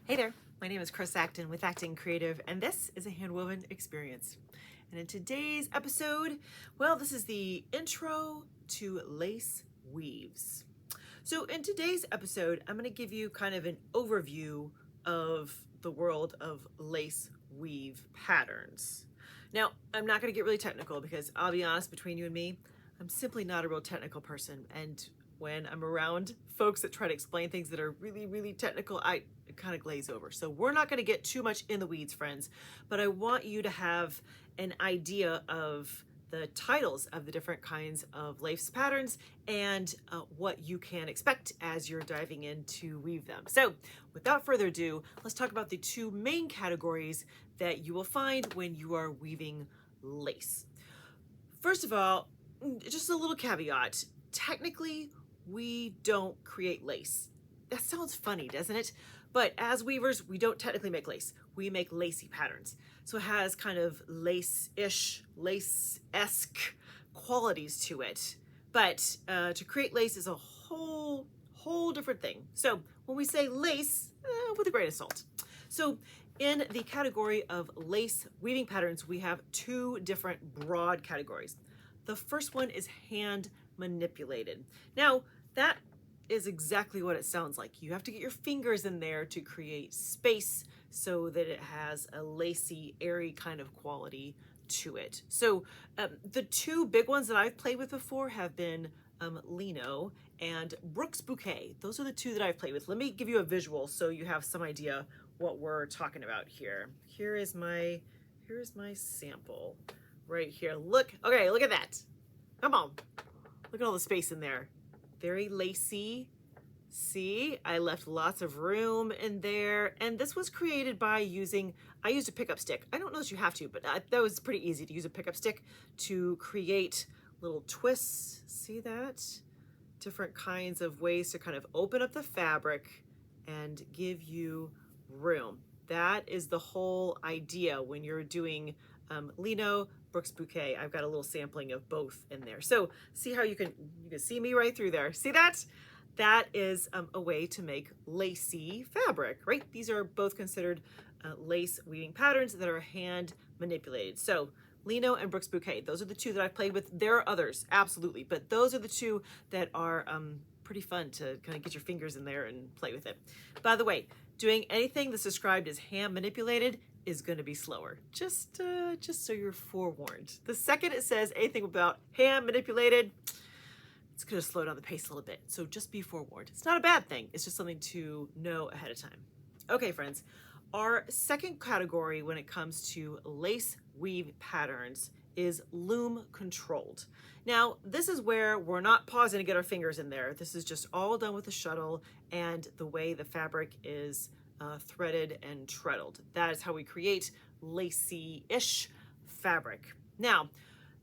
Hey there, my name is Chris Acton with Acton Creative, and this is A Handwoven Experience. And in today's episode, well, this is the intro to lace weaves. So in today's episode, I'm going to give you kind of an overview of the world of lace weave patterns. Now, I'm not going to get really technical because I'll be honest, between you and me, I'm simply not a real technical person, and when I'm around folks that try to explain things that are really, really technical, I kind of glaze over. So we're not going to get too much in the weeds, friends, but I want you to have an idea of the titles of the different kinds of lace patterns and what you can expect as you're diving in to weave them. So without further ado, let's talk about the two main categories that you will find when you are weaving lace. First of all, just a little caveat. Technically, we don't create lace. That sounds funny, doesn't it? But as weavers, we don't technically make lace. We make lacy patterns. So it has kind of lace-ish, lace-esque qualities to it. But to create lace is a whole different thing. So when we say lace, with a grain of salt. So in the category of lace weaving patterns, we have two different broad categories. The first one is hand manipulated. Now, that is exactly what it sounds like. You have to get your fingers in there to create space so that it has a lacy, airy kind of quality to it. So the two big ones that I've played with before have been Lino and Brooks Bouquet. Those are the two that I've played with. Let me give you a visual so you have some idea what we're talking about here. Here is my sample right here. Look, okay, look at that. Come on. Look at all the space in there. Very lacy. See, I left lots of room in there. And this was created by I used a pickup stick. I don't know that you have to, but that was pretty easy to use a pickup stick to create little twists. See that? Different kinds of ways to kind of open up the fabric and give you room. That is the whole idea when you're doing Lino, Brooks Bouquet. I've got a little sampling of both in there. So see how you can see me right through there. See that? That is a way to make lacy fabric, right? These are both considered lace weaving patterns that are hand manipulated. So Lino and Brooks Bouquet, those are the two that I've played with. There are others, absolutely, but those are the two that are pretty fun to kind of get your fingers in there and play with it. By the way, doing anything that's described as hand manipulated is going to be slower. Just so you're forewarned. The second it says anything about hand manipulated, it's going to slow down the pace a little bit. So just be forewarned. It's not a bad thing. It's just something to know ahead of time. Okay, friends. Our second category when it comes to lace weave patterns is loom controlled. Now, this is where we're not pausing to get our fingers in there. This is just all done with a shuttle and the way the fabric is threaded and treadled. That is how we create lacy-ish fabric. Now,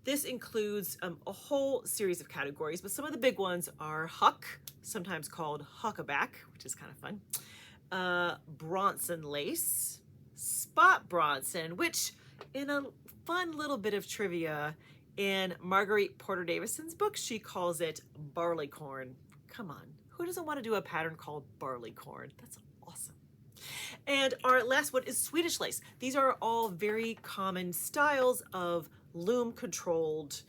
this includes a whole series of categories, but some of the big ones are huck, sometimes called huckaback, which is kind of fun, Bronson lace, spot Bronson, which in a fun little bit of trivia, in Marguerite Porter Davison's book, she calls it barleycorn. Come on, who doesn't want to do a pattern called barleycorn? That's awesome. And our last one is Swedish lace. These are all very common styles of loom controlled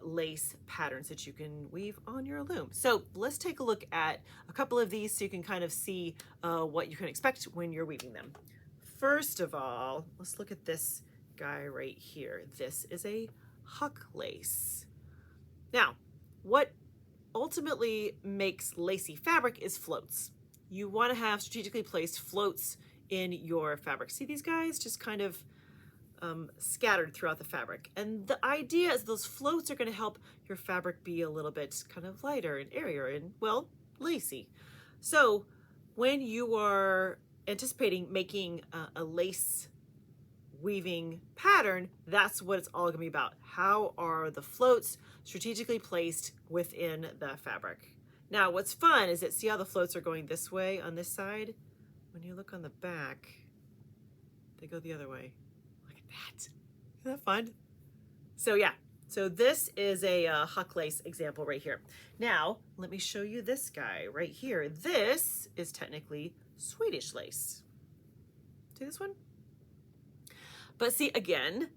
lace patterns that you can weave on your loom. So let's take a look at a couple of these so you can kind of see what you can expect when you're weaving them. First of all, let's look at this guy right here. This is a huck lace. Now, what ultimately makes lacy fabric is floats. You want to have strategically placed floats in your fabric. See these guys just kind of scattered throughout the fabric. And the idea is those floats are going to help your fabric be a little bit kind of lighter and airier and, well, lacy. So when you are anticipating making a lace weaving pattern, that's what it's all going to be about. How are the floats strategically placed within the fabric? Now, what's fun is that see how the floats are going this way on this side? When you look on the back, they go the other way. Look at that. Isn't that fun? So yeah, so this is a huck lace example right here. Now, let me show you this guy right here. This is technically Swedish lace. See this one? But see, again,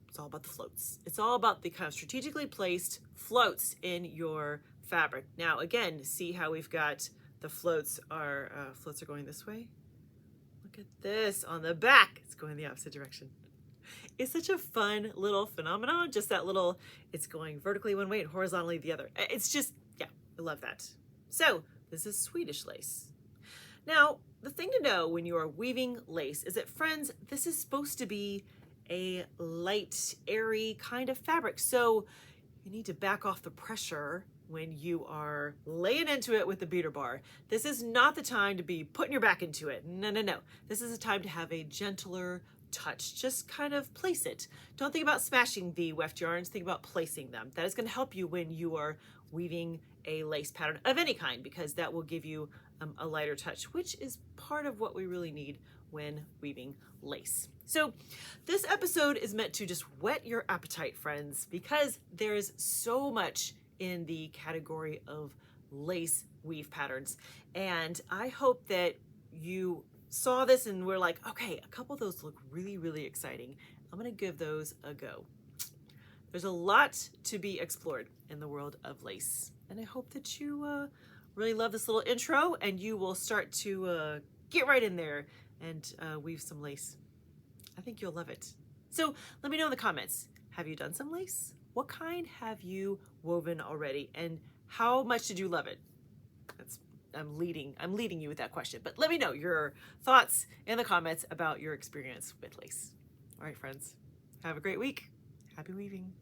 it's all about the floats. It's all about the kind of strategically placed floats in your fabric. Now, again, see how we've got the floats are going this way? Look at this on the back. It's going the opposite direction. It's such a fun little phenomenon. Just that little, it's going vertically one way and horizontally the other. It's just, yeah, I love that. So this is Swedish lace. Now, the thing to know when you are weaving lace is that, friends, this is supposed to be a light, airy kind of fabric. So you need to back off the pressure when you are laying into it with the beater bar. This is not the time to be putting your back into it. No, no, no. This is a time to have a gentler touch. Just kind of place it. Don't think about smashing the weft yarns. Think about placing them. That is going to help you when you are weaving a lace pattern of any kind, because that will give you a lighter touch, which is part of what we really need when weaving lace. So this episode is meant to just whet your appetite, friends, because there is so much in the category of lace weave patterns. And I hope that you saw this and were like, okay, a couple of those look really, really exciting. I'm going to give those a go. There's a lot to be explored in the world of lace. And I hope that you really love this little intro and you will start to get right in there and weave some lace. I think you'll love it. So let me know in the comments, have you done some lace? What kind have you woven already? And how much did you love it? I'm leading you with that question, but let me know your thoughts in the comments about your experience with lace. All right, friends, have a great week. Happy weaving.